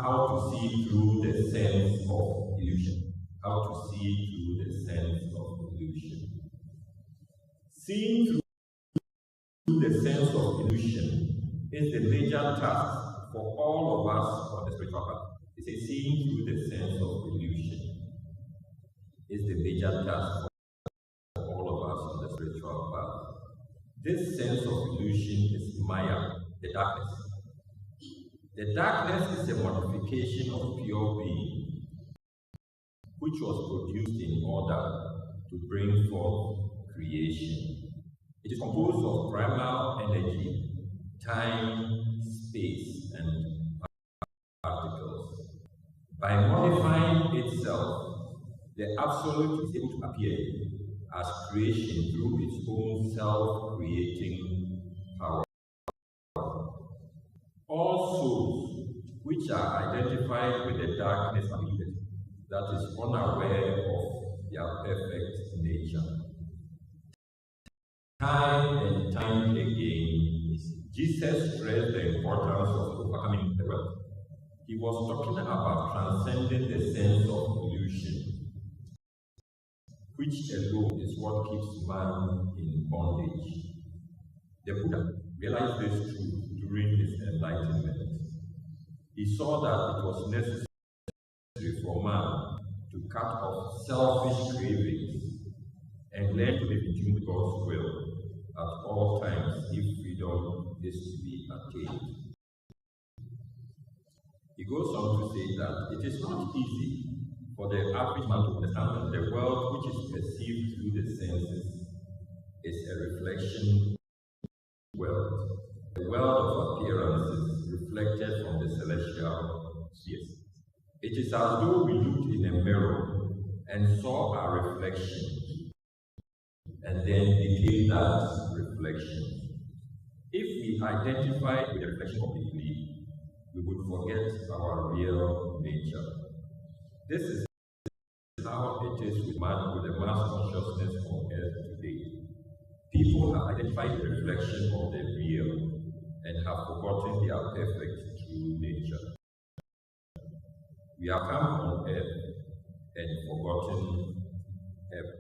how to see through the sense of illusion. How to see through the sense of illusion. Seeing through the sense of illusion is the major task for all of us on the spiritual path. It's a seeing through the sense of illusion is the major task for all of us on the spiritual path. This sense of illusion is Maya, the darkness. The darkness is a modification of pure being, which was produced in order to bring forth creation. It is composed of primal energy, time, space, and particles. By modifying itself, the Absolute is able to appear as creation through its own self-creating power. All souls which are identified with the darkness are needed, that is unaware of their perfect nature. Time and time again, Jesus stressed the importance of overcoming the world. He was talking about transcending the sense of illusion, which alone is what keeps man in bondage. The Buddha realized this truth during his enlightenment. He saw that it was necessary for man to cut off selfish cravings and learn to live in tune with God's will at all times if freedom is to be attained. He goes on to say that it is not easy for the average man to understand that the world which is perceived through the senses is a reflection world, a world of appearances reflected from the celestial spheres. It is as though we looked in a mirror and saw our reflection, and then became that reflection. If we identify with the reflection completely, we would forget our real nature. This is how it is with the mass consciousness on earth today. People have identified the reflection of the real and have forgotten their perfect true nature. We have come on earth and forgotten heaven.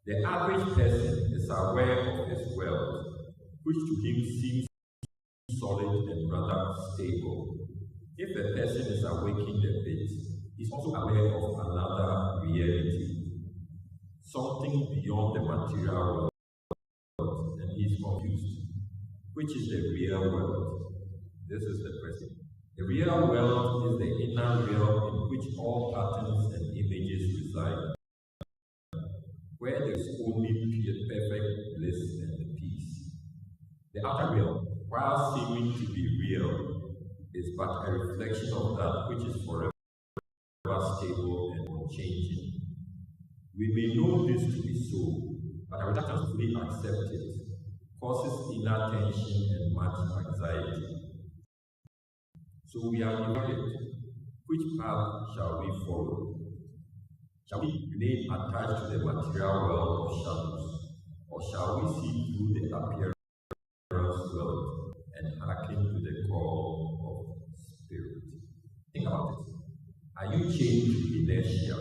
The average person is aware of his world, which to him seems solid and rather stable. If a person is awakened a bit, he is also aware of another reality, something beyond the material world, and he is confused. Which is the real world? This is the question. The real world is the inner realm in which all patterns and images reside, where there is only perfect bliss and peace. The outer realm, while seeming to be real, is but a reflection of that which is forever stable and unchanging. We may know this to be so, but our reluctance to fully accept it causes inner tension and much anxiety. So we are divided. Which path shall we follow? Shall we remain attached to the material world of shadows, or shall we see through the appearance world and hearken to the call of spirit? Think about it. Are you chained to inertia,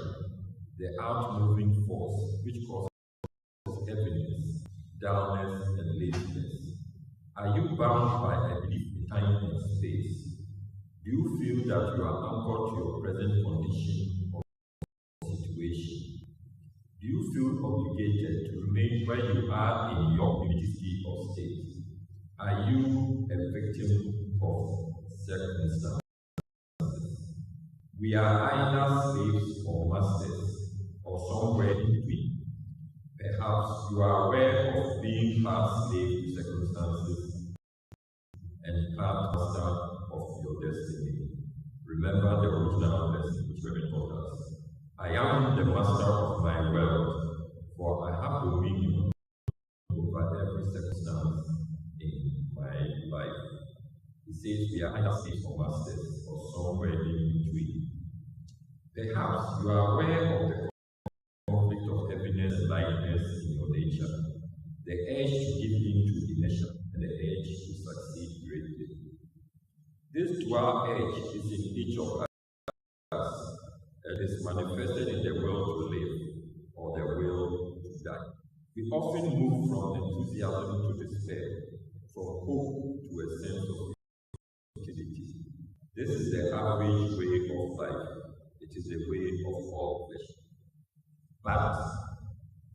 the outmoving force which causes heaviness, dullness, and laziness? Are you bound by a belief in time and space? Do you feel that you are anchored to your present condition or situation? Do you feel obligated to remain where you are in your community or state? Are you a victim of circumstances? We are either slaves or masters, or somewhere in between. Perhaps you are aware of being part slave to circumstances and part master of your destiny. Remember the original lesson which Reverend taught us. I am the master of my world, for I have dominion over every circumstance in my life. He says we are either slaves or masters, or somewhere in between. Perhaps you are aware of the conflict of heaviness and lightness in your nature, the urge to give in to inertia, and the urge to succeed greatly. These spiritual edge is in each of us and is manifested in the will to live or the will to die. We often move from enthusiasm to despair, from hope to a sense of utility. This is the average way of life. It is the way of all flesh. But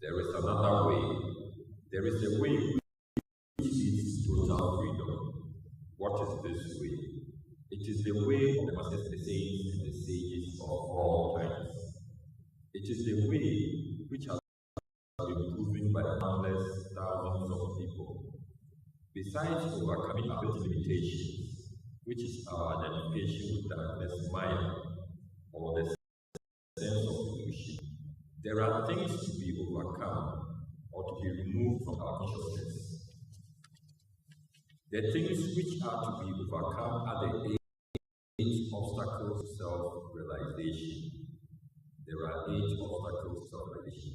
there is another way. There is a way which leads to total freedom. What is this way? It is the way of the saints and the sages of all times. It is the way which has been proven by countless thousands of people. Besides overcoming our limitations, which is our identification with darkness, Maya, or the sense of illusion, there are things to be overcome or to be removed from our consciousness. The things which are to be overcome are the 8 obstacles to self-realization. There are 8 obstacles to self-realization.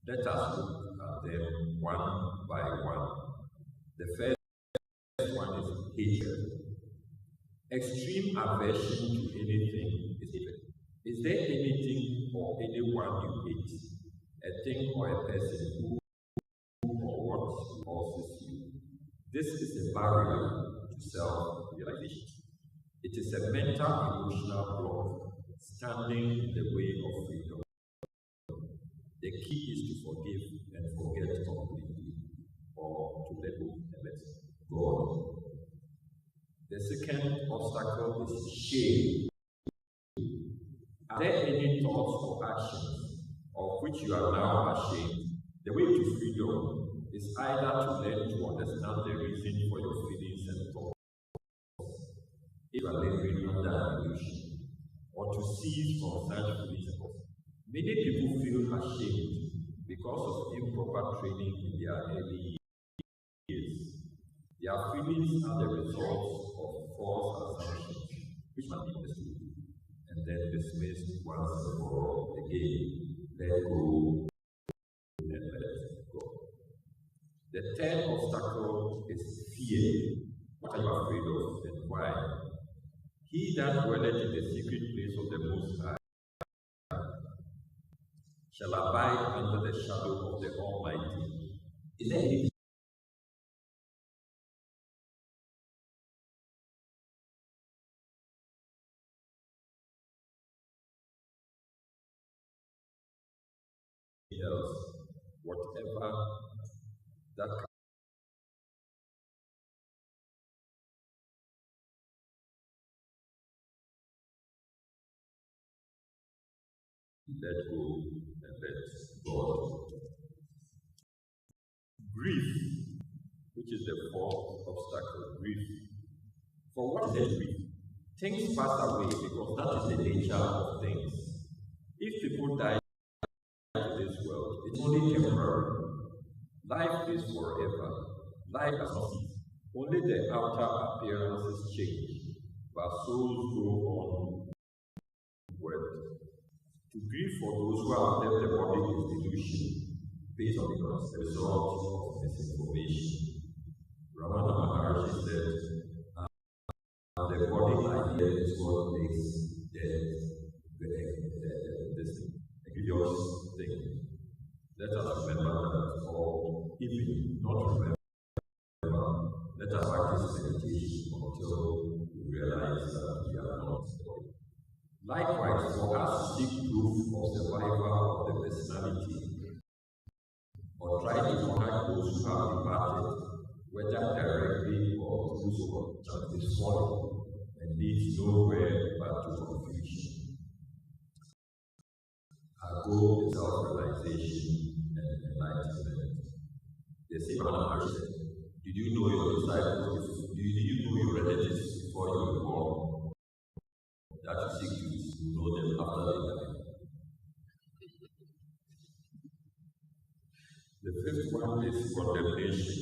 Let us look at them one by one. The first one is hatred. Extreme aversion to anything is hatred. Is there anything or anyone you hate? A thing or a person who or what causes you? This is a barrier to self-realization. It is a mental, emotional block standing in the way of freedom. The key is to forgive and forget completely, or to let go and let God. The second obstacle is shame. Are there any thoughts or actions of which you are now ashamed? The way to freedom is either to learn to understand the reason for your feelings and thoughts, if you are living under an illusion, or to cease from such feelings and thoughts. Many people feel ashamed because of improper training in their early years. Their feelings are the results of false assumptions, which must be understood and then dismissed once and for all. Again, let go and let go. The third obstacle is fear. What are you afraid of and why? He that dwelleth in the secret place of the Most High shall abide under the shadow of the Almighty. Is there anything else, whatever that let go and let God. Grief, which is the fourth obstacle, grief. For what is grief? Things pass away because that is the nature of things. If people die in this world, it's only temporary. Life is forever. Life does not cease. Only the outer appearances change, but souls go on word. To grieve for those who have left the body is delusion, based on the result of misinformation. Ramana Maharshi said, the body idea is what makes the grievous thing. Let us remember that, or even not remember, let us practice meditation until we realize that we are not the body. Likewise, for us to seek proof of survival of the personality, or try to contact those who have departed, whether directly or through some is folly, and leads nowhere but to confusion. Our goal is self-realization and enlightenment. The same Maharaj said, did you know your disciples? Did you know your relatives before you were born? That you seek to know them after they die. The fifth one is condemnation.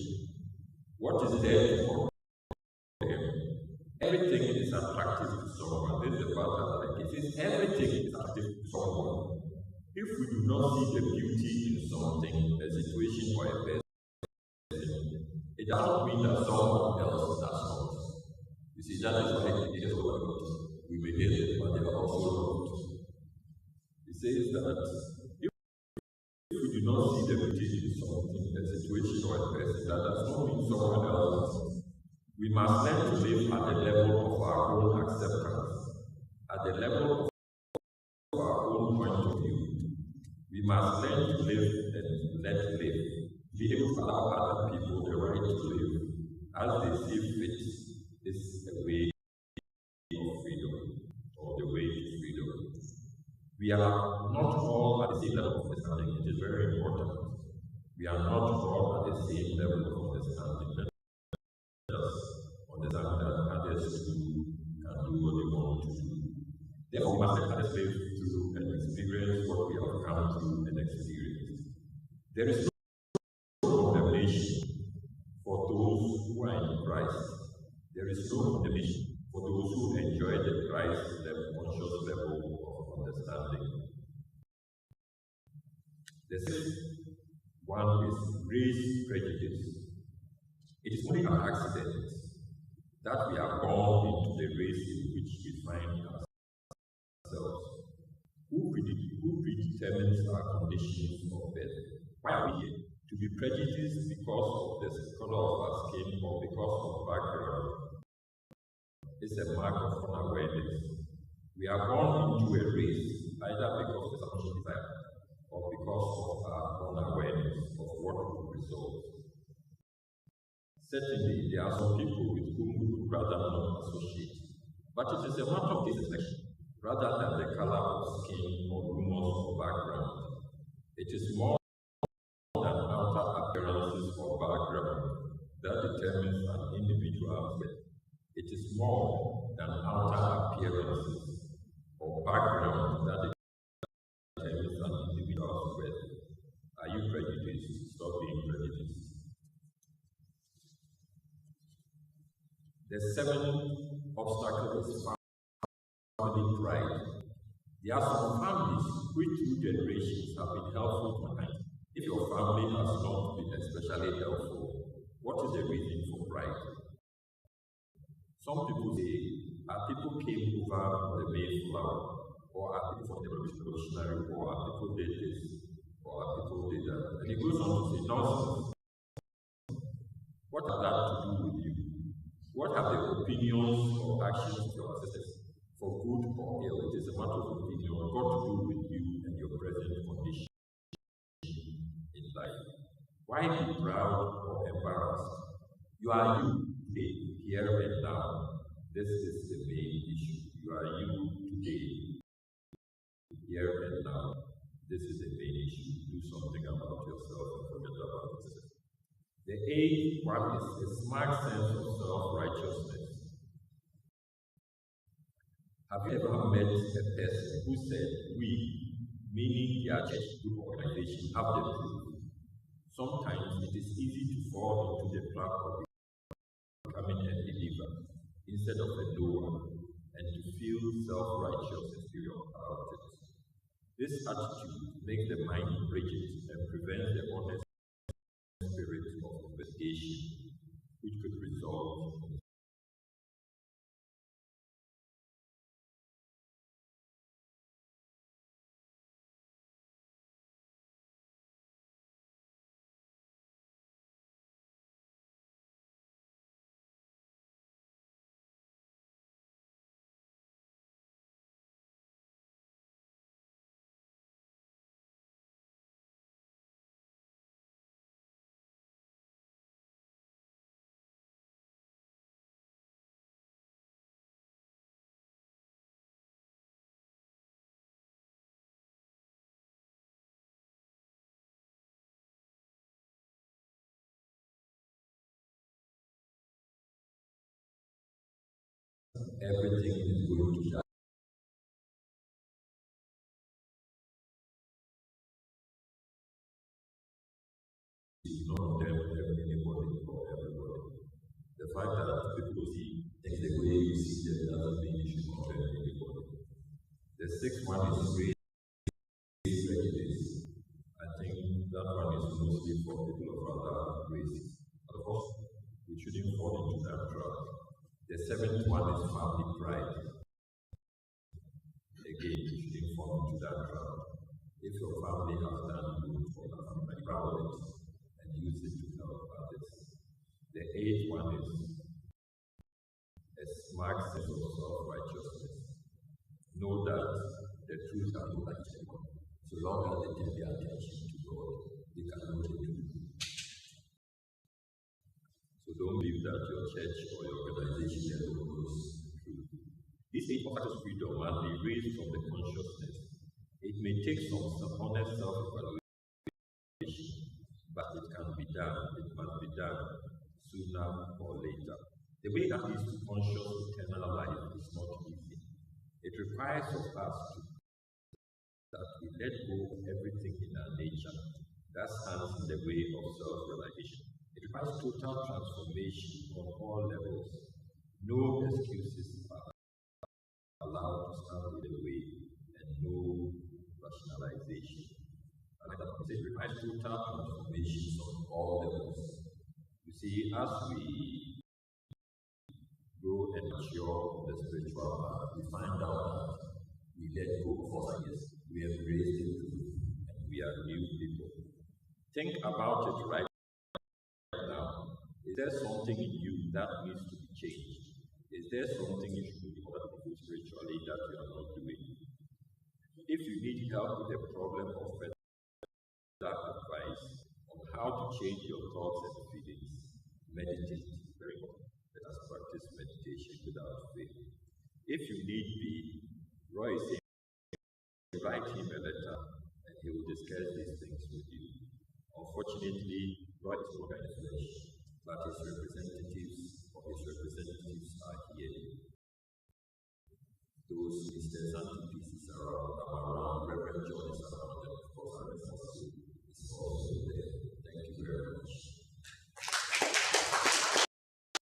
What is there to condemn? Everything is attractive to someone. This is the part that I like. It is everything is attractive to someone. If we do not see the beauty in something, a situation, or a person, it does not mean that someone else does not. You You see, that is why it is what we may hate them, but they are also loved. It says that if we do not see the beauty in something, a situation or a person, that does not mean someone else. We must learn to live at the level of our own acceptance, at the level of our own point of view. We must learn to live and let live, be able to allow other people the right to live as they see fit. Is a way of freedom, or the way to freedom. We are not all at the same level of understanding. It is very important. We are not all at the same level of understanding. Let us understand that others too can do what they want to do. Therefore, we must let others live through and experience what we have come through and experienced. There is no condemnation for those who are in Christ. There is no condemnation for those who enjoy the Christ conscious level of understanding. The sixth one is race prejudice. It is only an accident that we are born into the race in which we find ourselves. Who predetermines our conditions of birth? Why are we here? To be prejudiced because of the color of our skin or because of background is a mark of unawareness. We are born into a race either because of some desire or because of our unawareness of what will result. Certainly, there are some people with whom we would rather not associate, but it is a matter of distinction rather than the color of skin or rumors of background. It is more than outer appearances or background that determines an individual's birth. It is more than outer appearances or background that determines an individual's birth. Are you prejudiced? Stop being prejudiced. The seventh obstacle is family pride. There are some families which through generations have been helpful to mankind. If your family has not been especially helpful, what is the reason for pride? Some people say, our people came over on the Mayflower, or our people from the Revolutionary War, our people did this, or our people did that. And it goes on to say, nonsense. What has that to do with you? What have the opinions or actions of your ancestors, for good or ill? It is a matter of opinion, got to do with you and your present condition in life. Why be proud or embarrassed? You are you today, here and now. This is the main issue. You are you today, here and now. This is the main issue. Do something about yourself and forget about yourself. The eighth one is a smart sense of self-righteousness. Have you ever met a person who said, we, meaning their church group organization, have the truth? Sometimes it is easy to fall into the trap of becoming a believer instead of a doer, and to feel self-righteous and superior about it. This attitude makes the mind rigid and prevents the honest spirit of investigation, which could result in everything is going to die. None of them help anybody or everybody. The fact that people see things the way you see them doesn't mean you should compare anybody. The sixth one is race prejudice. I think that one is mostly for people of other races. Of course, we shouldn't fall into that trap. The seventh one is family pride. Again, you shouldn't fall into that trap. If your family has done good for the family, be proud of it and use it to help others. The eighth one is a smart sense of self-righteousness. Know that the truth has no agenda. So long as they take their attention to God, they can know the truth. So don't believe that your church or your organization alone knows the truth. This eight offers freedom must be raised from the consciousness. It may take some honest self-evaluation, but it can be done. It must be done sooner or later. The way that is to conscious eternal life is not easy. It requires of us that we let go of everything in our nature that stands in the way of self-realization. It requires total transformation on all levels. No excuses are allowed to stand in the way, and no rationalization. And like that, it requires total transformation on all levels. You see, as we grow and mature in the spiritual path, we find out that we let go of our years. We have raised the truth, and we are new people. Think about it right now. Is there something in you that needs to be changed? Is there something you should do in order to grow spiritually that you are not doing? If you need help with a problem or further advice on how to change your thoughts and feelings, meditate. Very important. Let us practice meditation without faith. If you need be, Roy is saying, write him a letter and he will discuss these things with you. Unfortunately, Roy is not in the flesh, but his representatives are here. Those ministers and